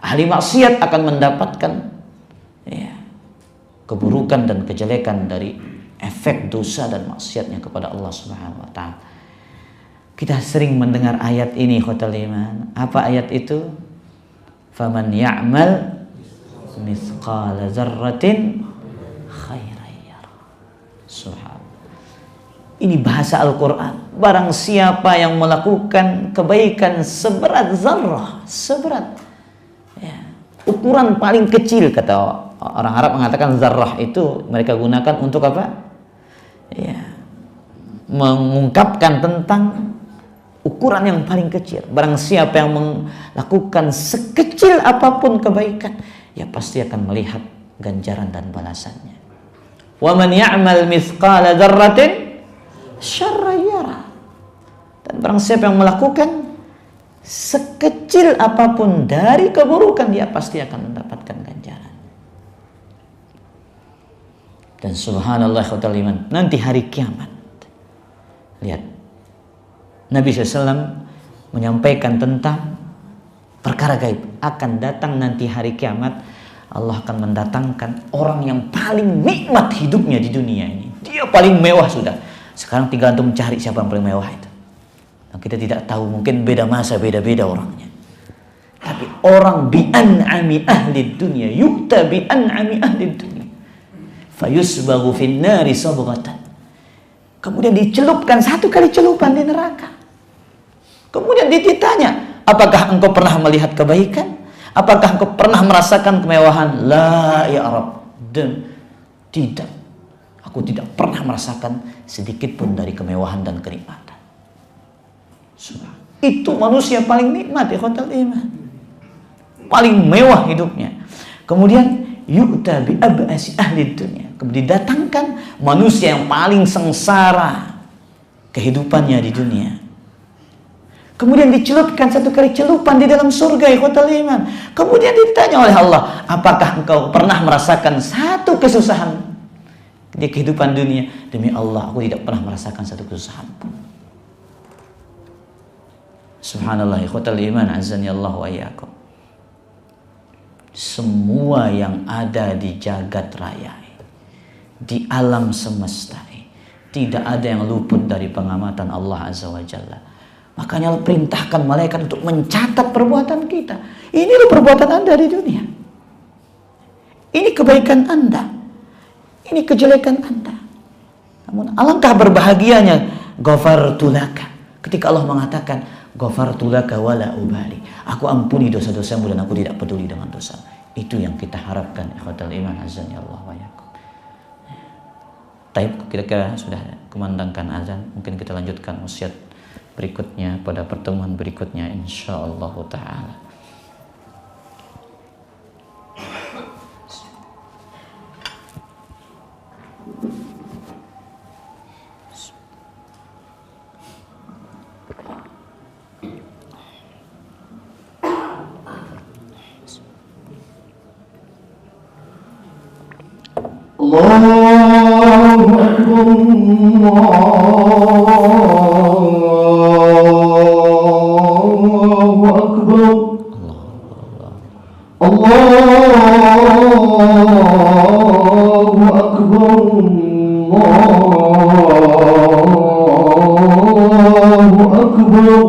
Ahli maksiat akan mendapatkan keburukan dan kejelekan dari efek dosa dan maksiatnya kepada Allah Subhanahu wa taala. Kita sering mendengar ayat ini, khotal iman. Apa ayat itu? Faman ya'mal mithqala dzarratin khairan yara. Subhanallah. Ini bahasa Al-Quran. Barang siapa yang melakukan kebaikan seberat zarrah, seberat ukuran paling kecil, kata orang Arab mengatakan zarrah itu mereka gunakan untuk apa? Mengungkapkan tentang ukuran yang paling kecil. Barang siapa yang melakukan sekecil apapun kebaikan, ya pasti akan melihat ganjaran dan balasannya. Wa man ya'mal mithqala dzarratin syarran yara. Dan barang siapa yang melakukan sekecil apapun dari keburukan, dia pasti akan mendapatkan ganjaran. Dan subhanallah khotal iman, nanti hari kiamat, lihat, Nabi SAW menyampaikan tentang perkara gaib. Akan datang nanti hari kiamat, Allah akan mendatangkan orang yang paling nikmat hidupnya di dunia ini. Dia paling mewah sudah. Sekarang tinggal antum cari siapa yang paling mewah itu. Nah, kita tidak tahu, mungkin beda masa, beda-beda orangnya. Tapi orang bi'an'ami ahli dunia, yukta bi'an'ami ahli dunia, fayusbagu fin nari sabghatan. Kemudian dicelupkan satu kali celupan di neraka. Kemudian ditanya, apakah engkau pernah melihat kebaikan? Apakah engkau pernah merasakan kemewahan? La ya Rabb. Dan tidak, aku tidak pernah merasakan sedikit pun dari kemewahan dan kenikmatan. Itu manusia paling nikmat, ikhwatal iman, paling mewah hidupnya. Kemudian yu'ta bi ab'asi ahli dunia, kemudian didatangkan manusia yang paling sengsara kehidupannya di dunia. Kemudian dicelupkan satu kali celupan di dalam surga, ikhwatal iman. Kemudian ditanya oleh Allah, apakah engkau pernah merasakan satu kesusahan di kehidupan dunia? Demi Allah, aku tidak pernah merasakan satu kesusahan pun. Subhanallah, ikhwatal iman, azani Allah wa iyyakum. Semua yang ada di jagat raya, di alam semesta, tidak ada yang luput dari pengamatan Allah Azza wa Jalla. Makanya Allah perintahkan malaikat untuk mencatat perbuatan kita. Ini loh perbuatan Anda di dunia. Ini kebaikan Anda. Ini kejelekan Anda. Namun alangkah berbahagianya ghafartu laka, ketika Allah mengatakan ghafartu laka wala ubali, aku ampuni dosa-dosamu dan aku tidak peduli dengan dosa. Itu yang kita harapkan, ikhwatal iman, azan ya Allah wa yakum. Taib, kira-kira sudah kumandangkan azan, mungkin kita lanjutkan wasiat berikutnya, pada pertemuan berikutnya insyaallah taala. Allahu Akbar, Allahu Akbar, Allahu Akbar, Allahu Akbar.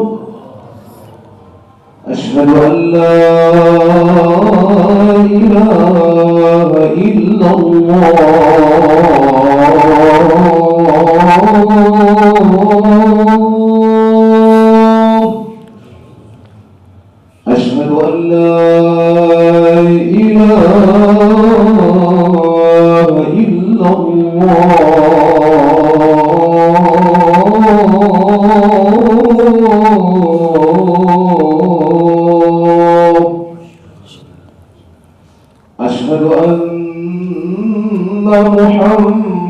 Asyhadu an la ilaha illallah. أشهد أن لا إله إلا الله. أشهد أن محمدا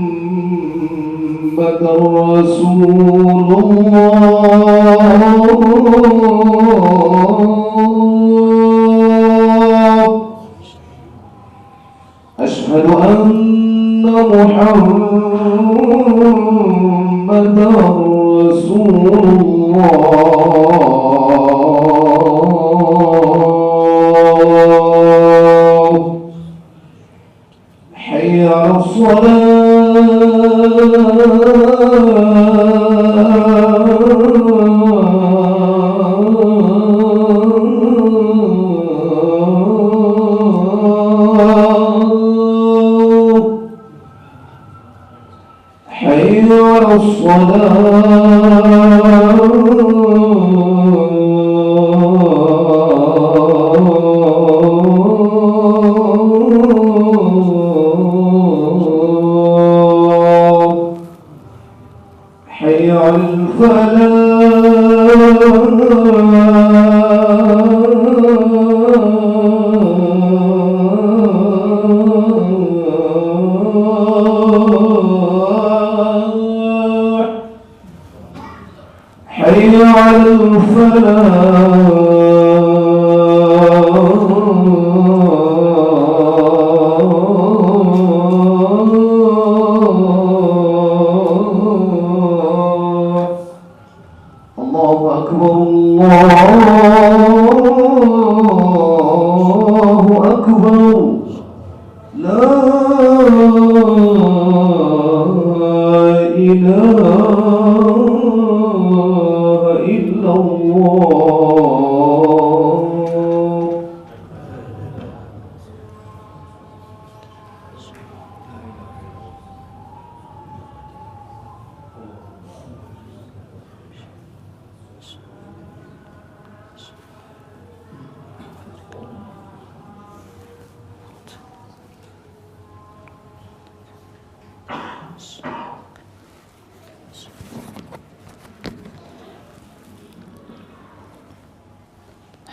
رسول الله. أشهد أن محمدا رسول الله. حي على حي على الصلاة. حي على الفلاح. حي على الفلاح. الله أكبر، الله أكبر. لا إله إلا الله.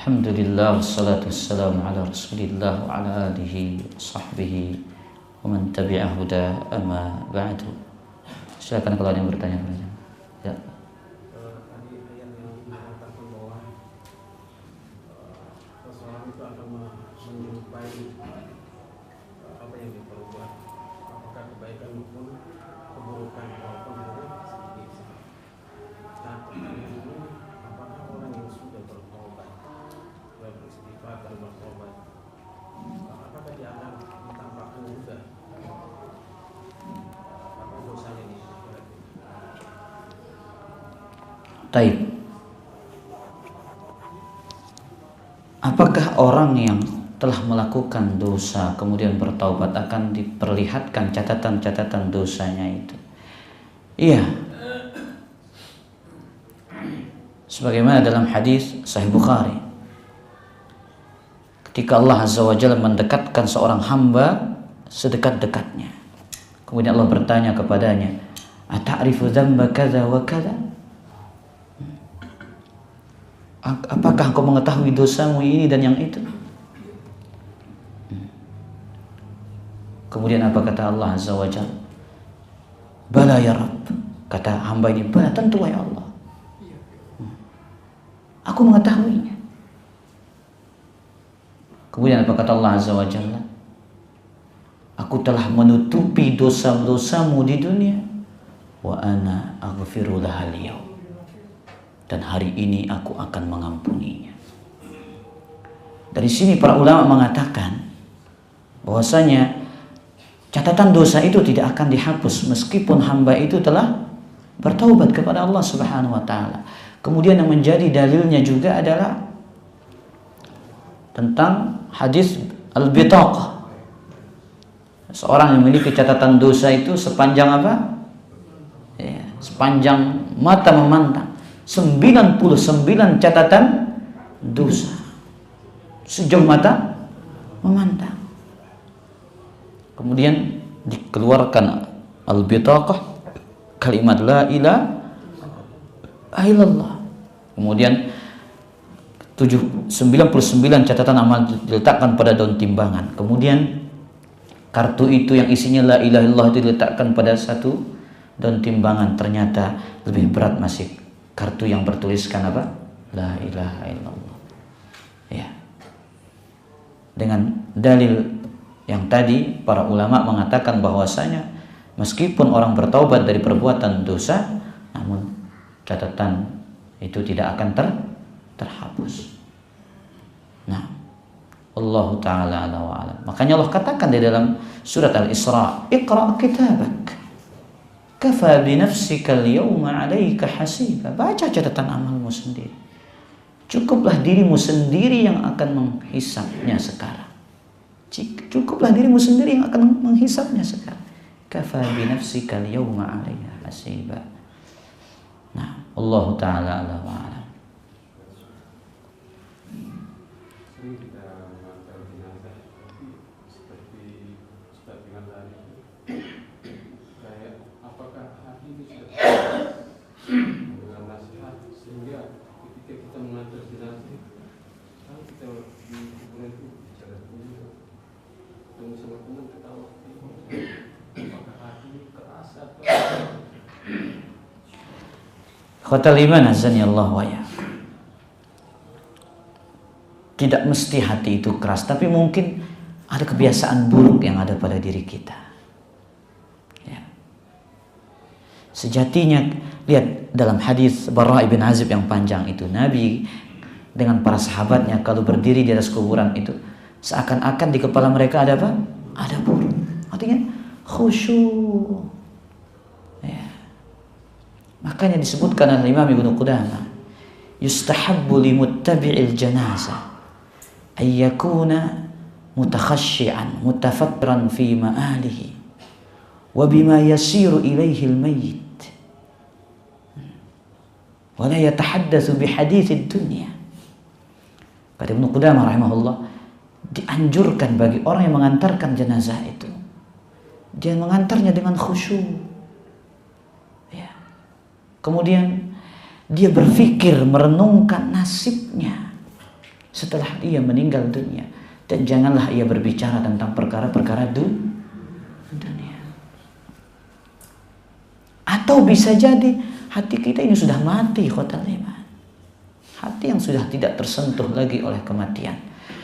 Alhamdulillah wassalatu wassalamu ala Rasulillah wa ala alihi wa sahbihi wa man tabi'a huda amma ba'du. Silakan kalau ada yang bertanya. Ya. Tadi ayat yang mengatakan bahwa seseorang itu akan menjumpai apa yang diperbuat, apakah kebaikan maupun keburukan, walaupun buruk sedikit. Nah, pertanyaan ini, apakah orang yang sudah bertobat, sudah beristighfar dan bertobat, apakah dia akan ditampakkan juga apa dosanya di akhirat? Taib. Apakah orang yang telah melakukan dosa kemudian bertaubat akan diperlihatkan catatan-catatan dosanya itu? Iya. Sebagaimana dalam hadis Sahih Bukhari, ketika Allah Azza wa Jalla mendekatkan seorang hamba sedekat-dekatnya, kemudian Allah bertanya kepadanya, "Ata'rifu dzamba kadza wa kadza?" apakah engkau mengetahui dosamu ini dan yang itu? Kemudian apa kata Allah Azza wa Jalla? Bala ya Rabb. Kata hamba ini, bala, tentu ya Allah. Aku mengetahuinya. Kemudian apa kata Allah Azza wa Jalla? Aku telah menutupi dosa-dosamu di dunia. Wa ana aghfiru lahal yaum. Dan hari ini aku akan mengampuninya. Dari sini para ulama mengatakan bahwasanya catatan dosa itu tidak akan dihapus meskipun hamba itu telah bertaubat kepada Allah Subhanahu wa taala. Kemudian yang menjadi dalilnya juga adalah tentang hadis al-bitaqah. Seorang yang memiliki catatan dosa itu sepanjang apa? Ya, sepanjang mata memandang. 99 catatan dosa sejauh mata memandang. Kemudian dikeluarkan al-bitaqah, kalimat la ilaha illallah. Kemudian 99 catatan amal diletakkan pada daun timbangan. Kemudian kartu itu yang isinya la ilaha illallah itu diletakkan pada satu daun timbangan. Ternyata lebih berat masih kartu yang bertuliskan apa? La ilaha illallah. Ya. Dengan dalil yang tadi para ulama mengatakan bahwasanya meskipun orang bertaubat dari perbuatan dosa, namun catatan itu tidak akan terhapus. Nah, Allah Ta'ala ala wa alam. Makanya Allah katakan di dalam surat Al-Isra, Iqra' kitabak kafa binafsika al-yawma 'alaika hasiba. Baca catatan amalmu sendiri. Cukuplah dirimu sendiri yang akan menghisapnya sekarang. Cukuplah dirimu sendiri yang akan menghisapnya sekarang. Kafa binafsika al-yawma 'alaika hasiba. Nah, Allah Ta'ala ala wa alam. Sering kita mengantar jenazah seperti Ustaz bilang tadi, kayak apakah hati ini sudah dengan nasihat sehingga ketika kita mengantar jenazah kan kita di kuburan itu bicara dulu ketemu sama teman ketawa, apakah hati ini keras atau Khotal iman azani Allah wa ya. Tidak mesti hati itu keras, tapi mungkin ada kebiasaan buruk yang ada pada diri kita. Ya. Sejatinya, lihat dalam hadis Bara' bin Azib yang panjang itu, Nabi dengan para sahabatnya kalau berdiri di atas kuburan itu, seakan-akan di kepala mereka ada apa? Ada burung. Artinya khusyuk. Ya. Makanya disebutkan oleh Imam Ibnu Qudamah, yustahabbu limuttabi'il janazah ayyakuna mutakhashshi'an mutafakkiran fi ma'alihi wa bima yasiru ilaihi al-mayyit wa la yatahaddatsu bihaditsid dunya. Kata Ibnu Qudamah rahimahullah, dianjurkan bagi orang yang mengantarkan jenazah itu dia mengantarnya dengan khusyuk. Ya. Kemudian dia berpikir merenungkan nasibnya setelah ia meninggal dunia, dan janganlah ia berbicara tentang perkara-perkara dunia. Atau bisa jadi hati kita ini sudah mati, khotal iman. Hati yang sudah tidak tersentuh lagi oleh kematian.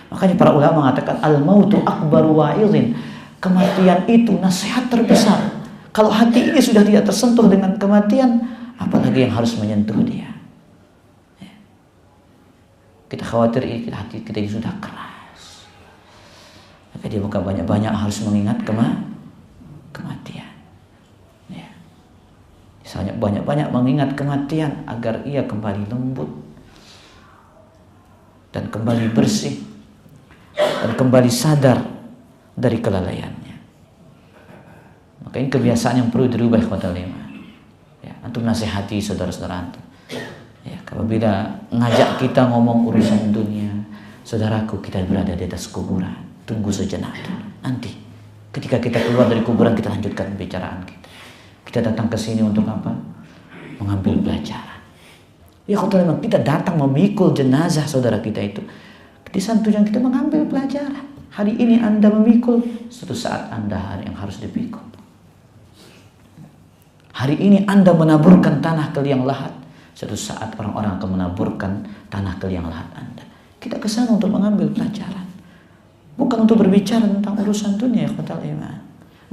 Makanya para ulama mengatakan al-mautu akbaru wa'idhin. Kematian itu nasihat terbesar. Kalau hati ini sudah tidak tersentuh dengan kematian, apalagi yang harus menyentuh dia. Kita khawatir hati kita ini sudah keras. Maka dia bukan banyak-banyak harus mengingat kematian. Ya. Misalnya banyak-banyak mengingat kematian agar ia kembali lembut dan kembali bersih dan kembali sadar dari kelalaiannya. Maka ini kebiasaan yang perlu dirubah khotal iman. Ya, antum nasihati saudara-saudara antum. Ya, apabila ngajak kita ngomong urusan dunia, saudaraku, kita berada di atas kuburan. Tunggu sejenak. Nanti ketika kita keluar dari kuburan, kita lanjutkan pembicaraan kita. Kita datang ke sini untuk apa? Mengambil pelajaran. Ya kalau kita datang memikul jenazah saudara kita itu, di sana tujuan kita mengambil pelajaran. Hari ini Anda memikul, suatu saat Anda yang harus dipikul. Hari ini Anda menaburkan tanah ke liang lahat, suatu saat orang-orang akan menaburkan tanah ke liang lahat Anda. Kita ke sana untuk mengambil pelajaran, bukan untuk berbicara tentang urusan dunia, ikhwatal iman.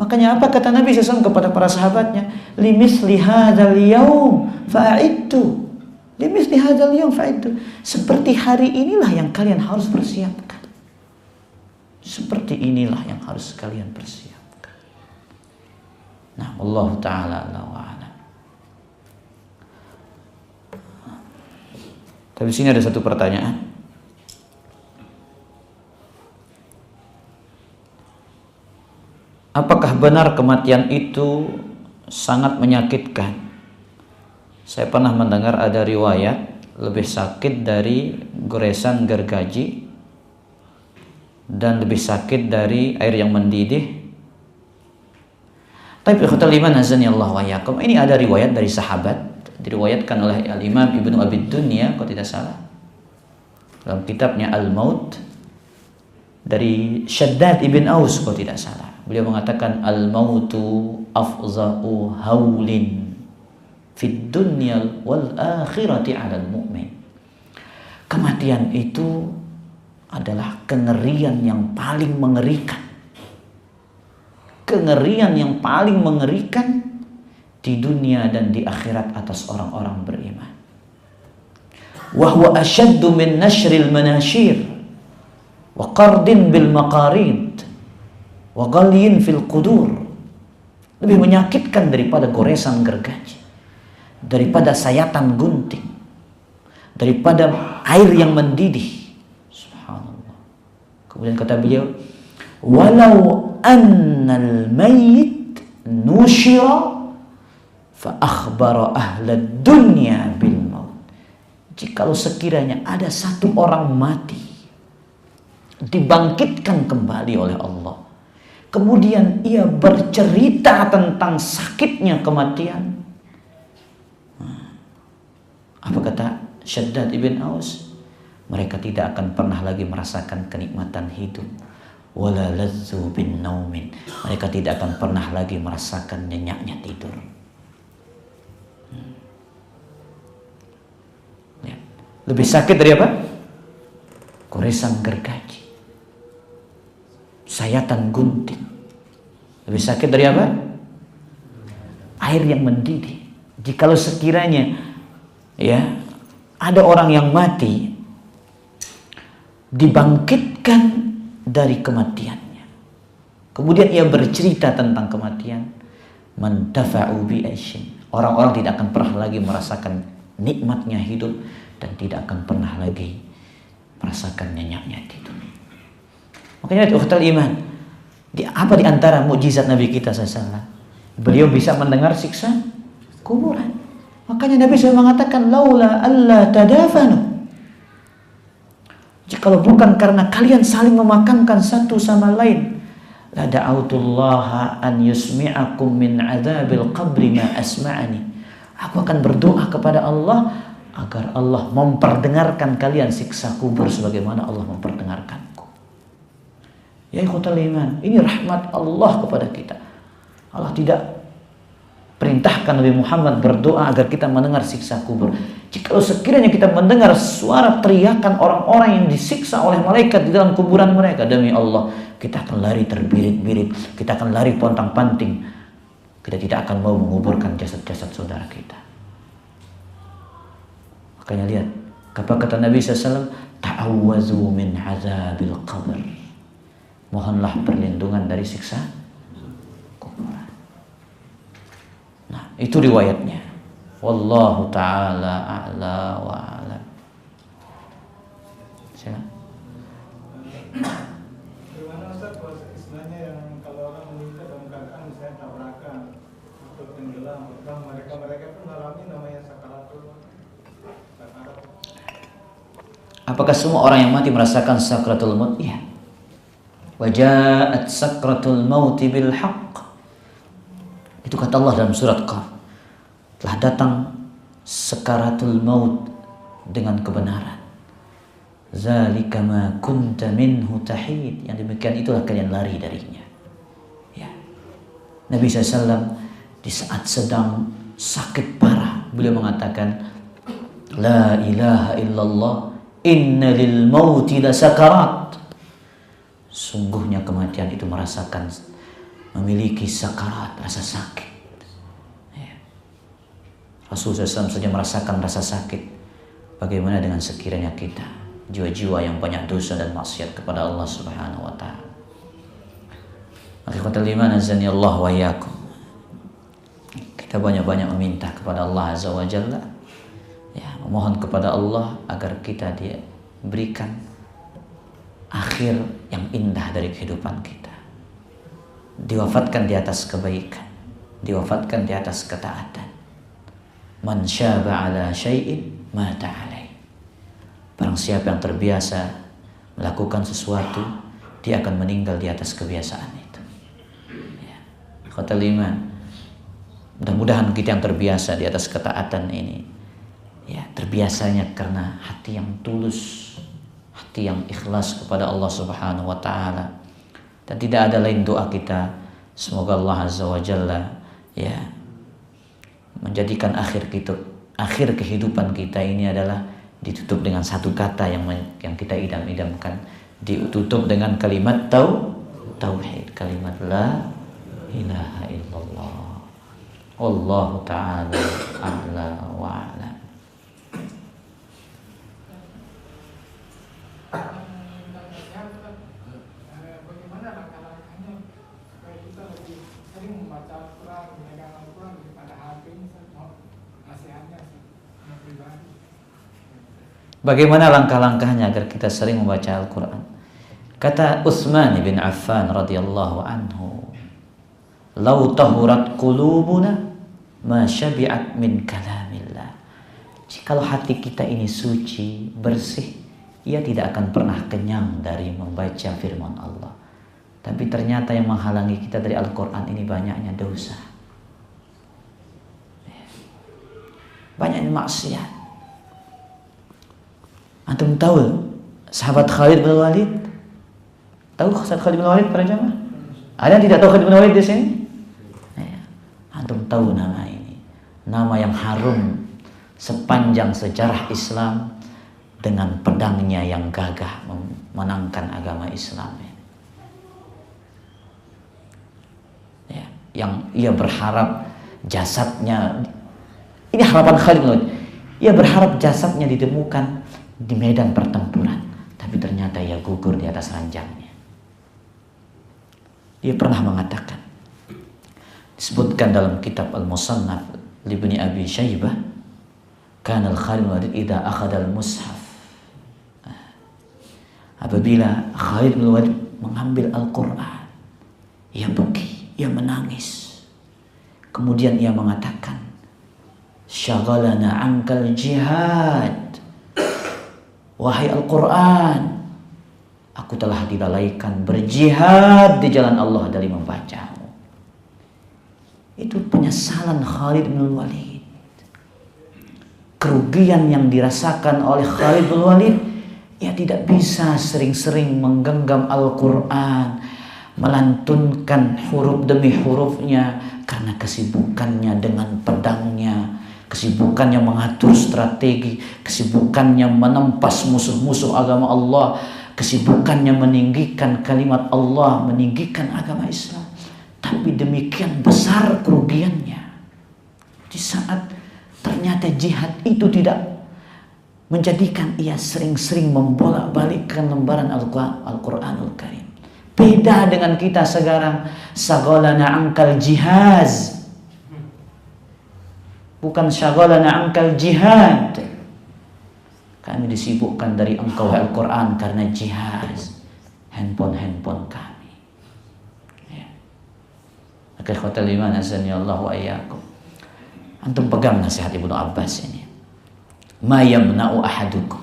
Makanya apa kata Nabi SAW kepada para sahabatnya? Limisli hadzal yaum fa'idtu. Limisli hadzal yaum fa'idtu. Seperti hari inilah yang kalian harus persiapkan. Seperti inilah yang harus kalian persiapkan. Nah, Allah Ta'ala a'lam. Tapi di sini ada satu pertanyaan. Apakah benar kematian itu sangat menyakitkan? Saya pernah mendengar ada riwayat lebih sakit dari goresan gergaji dan lebih sakit dari air yang mendidih. Tapi ikhwatal iman azani Allah wa iyyakum, ini ada riwayat dari sahabat, diriwayatkan oleh Al-Imam Ibnu Abi Dunya kalau tidak salah dalam kitabnya Al-Maut, dari Shaddad ibn Aus kalau tidak salah. Beliau mengatakan al-mautu afza'u haulin fid dunya wal akhirati 'alal mu'min. Kematian itu adalah kengerian yang paling mengerikan. Kengerian yang paling mengerikan di dunia dan di akhirat atas orang-orang beriman. Wa huwa ashaddu min nashril manashir wa qardin bil maqarid wa ghalyin fil qudur. Lebih menyakitkan daripada goresan gergaji, daripada sayatan gunting, daripada air yang mendidih. Subhanallah. Kemudian kata beliau, walau annal mayyit nushira fa akhbara ahlad dunya bil maut. Jikalau sekiranya ada satu orang mati dibangkitkan kembali oleh Allah, kemudian ia bercerita tentang sakitnya kematian. Apa kata Shaddad ibn Aus? Mereka tidak akan pernah lagi merasakan kenikmatan hidup. Wala lazzu bin naumin. Mereka tidak akan pernah lagi merasakan nyenyaknya tidur. Ya. Lebih sakit dari apa? Goresan gergaji, sayatan gunting. Lebih sakit dari apa? Air yang mendidih. Jikalau sekiranya ya ada orang yang mati dibangkitkan dari kematiannya, kemudian ia bercerita tentang kematian, mantafa'u bi aisyin. Orang-orang tidak akan pernah lagi merasakan nikmatnya hidup dan tidak akan pernah lagi merasakan nyenyaknya tidur. Makanya ukhtal iman, apa di antara mukjizat Nabi kita SAW? Beliau bisa mendengar siksa kuburan. Makanya Nabi SAW mengatakan, laula alla tadafanu. Jikalau bukan karena kalian saling memakamkan satu sama lain, la da'autullaha an yusmi'akum min adzabil qabri ma asma'ani. Aku akan berdoa kepada Allah agar Allah memperdengarkan kalian siksa kubur sebagaimana Allah memperdengarkanku. Ya ikhwatal iman, ini rahmat Allah kepada kita. Allah tidak perintahkan Nabi Muhammad berdoa agar kita mendengar siksa kubur. Jikalau sekiranya kita mendengar suara teriakan orang-orang yang disiksa oleh malaikat di dalam kuburan mereka, demi Allah, kita akan lari terbirit-birit, kita akan lari pontang-panting. Kita tidak akan mau menguburkan jasad-jasad saudara kita. Makanya lihat, apa kata Nabi SAW? Ta'awwazu min azabil qabr. Mohonlah perlindungan dari siksa kuburan. Nah, itu riwayatnya. Wallahu ta'ala a'la wa a'lam. Silakan. Gimana Ustaz istilahnya yang kalau orang meninggal dalam keadaan misalnya tabrakan atau tenggelam, mereka pun mengalami namanya sakaratul maut. Apakah semua orang yang mati merasakan sakratul maut? Iya. Waja'at sakratul mauti bil haqq. Itu kata Allah dalam surat Qaf. Telah datang sakaratul maut dengan kebenaran. Zalika ma kunta minhu tahid. Yang demikian itulah kalian lari darinya. Ya. Nabi SAW di saat sedang sakit parah, beliau mengatakan, La ilaha illallah, inna lil mauti la sakarat. Sungguhnya kematian itu memiliki sakarat, rasa sakit. Ya. Rasulullah SAW saja merasakan rasa sakit. Bagaimana dengan sekiranya kita, jiwa-jiwa yang banyak dosa dan maksiat kepada Allah Subhanahu wa taala. Akhirul iman azani Allah wa iyyakum. Kita banyak-banyak meminta kepada Allah Azza wa Jalla, ya, memohon kepada Allah agar kita diberikan akhir yang indah dari kehidupan kita. Diwafatkan di atas kebaikan, diwafatkan di atas ketaatan. Man syaba ala syai'in mata alaih. Barang siapa yang terbiasa melakukan sesuatu, dia akan meninggal di atas kebiasaan itu. Ya. Kata lima, mudah-mudahan kita yang terbiasa di atas ketaatan ini, ya, terbiasanya karena hati yang tulus, hati yang ikhlas kepada Allah Subhanahu wa taala. Dan tidak ada lain doa kita, semoga Allah Azza wa Jalla, ya, menjadikan akhir kehidupan kita ini adalah ditutup dengan satu kata yang kita idam-idamkan, ditutup dengan kalimat tauhid, kalimat la ilaha illallah. Wallahu ta'ala a'la wa a'lam. Bagaimana langkah-langkahnya supaya kita lebih sering membaca Al-Quran, memegang Al-Quran daripada HP ini, nasihatnya pribadi. Bagaimana langkah-langkahnya agar kita sering membaca Al-Quran? Kata Utsman bin Affan radhiyallahu anhu, "Lau tahurat qulubuna ma syabi'at min kalamillah." Jikalau hati kita ini suci, bersih, ia tidak akan pernah kenyang dari membaca firman Allah. Tapi ternyata yang menghalangi kita dari Al-Quran ini banyaknya dosa, banyaknya maksiat. Antum tahu sahabat Khalid bin Walid? Tahu sahabat Khalid bin Walid para jamaah? Ada yang tidak tahu Khalid bin Walid di sini? Ya. Antum tahu nama ini, nama yang harum sepanjang sejarah Islam, dengan pedangnya yang gagah memenangkan agama Islam. Ya, yang ia berharap jasadnya, ini harapan Khalid bin Walid, ia berharap jasadnya ditemukan di medan pertempuran, tapi ternyata ia gugur di atas ranjangnya. Dia pernah mengatakan, disebutkan dalam kitab Al-Musannaf Ibni Abi Syaibah, kana Khalid bin Walid idza akhadha al-mushaf, apabila Khalid bin Walid mengambil Al-Quran, ia buki, ia menangis. Kemudian ia mengatakan, syaghalana ankal jihad. Wahai Al-Quran, aku telah dilalaikan berjihad di jalan Allah dari membacamu. Itu penyesalan Khalid bin Walid. Kerugian yang dirasakan oleh Khalid bin Walid, ia tidak bisa sering-sering menggenggam Al-Quran, melantunkan huruf demi hurufnya, karena kesibukannya dengan pedangnya, kesibukannya mengatur strategi, kesibukannya menempas musuh-musuh agama Allah, kesibukannya meninggikan kalimat Allah, meninggikan agama Islam. Tapi demikian besar kerugiannya di saat ternyata jihad itu tidak menjadikan ia sering-sering membolak-balikkan lembaran Al-Quranul Karim. Beda dengan kita sekarang, sagolana angkal jihaz, bukan syaghalana angkal jihad. Kami disibukkan dari engkau Al-Quran karena jihad, handphone kami. Ya. Akhirul iman azani Allah wa iyyakum. Antum pegang nasihat Ibnu Abbas ini. Ma yamna'u ahadukum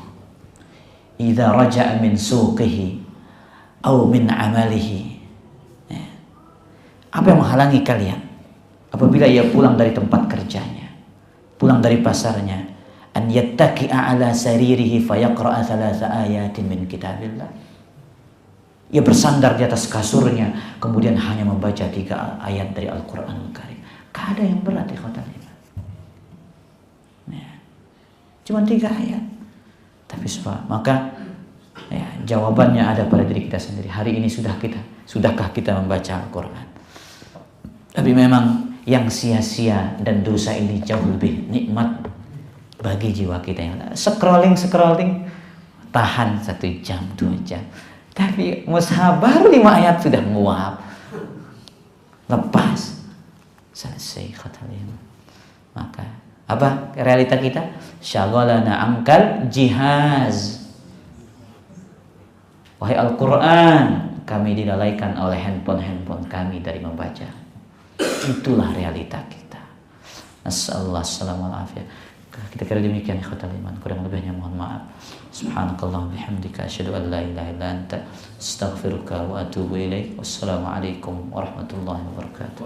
idza raja'a min suqihi aw min amalihi. Ya. Apa yang menghalangi kalian apabila ia pulang dari tempat kerjanya, pulang dari pasarnya, an an yattaki'a ala saririhi fayaqra'a thalatha ayatin min kitabillah. Ia bersandar di atas kasurnya kemudian hanya membaca 3 ayat dari Al-Qur'an Karim. Gak ada yang berat ikhwatal iman. Ya. Cuma 3 ayat. Tapi maka ya, jawabannya ada pada diri kita sendiri. Hari ini sudahkah kita membaca Al-Qur'an? Tapi memang yang sia-sia dan dosa ini jauh lebih nikmat bagi jiwa kita yang scrolling tahan 1 jam 2 jam. Tapi mushaf baru 5 ayat sudah nguap, lepas, selesai khatamnya. Maka apa realita kita? Syaghalana angkal jihaz. Wahai Al-Quran, kami dilalaikan oleh handphone kami dari membaca. Itulah realita kita. Nasallallahu alaihi. Kita kira demikian ikhwatal iman. Kurang lebihnya mohon maaf. Subhanakallah bihamdika asyhadu an la ilaha illa anta astaghfiruka wa atubu ilaik. Wassalamualaikum warahmatullahi wabarakatuh.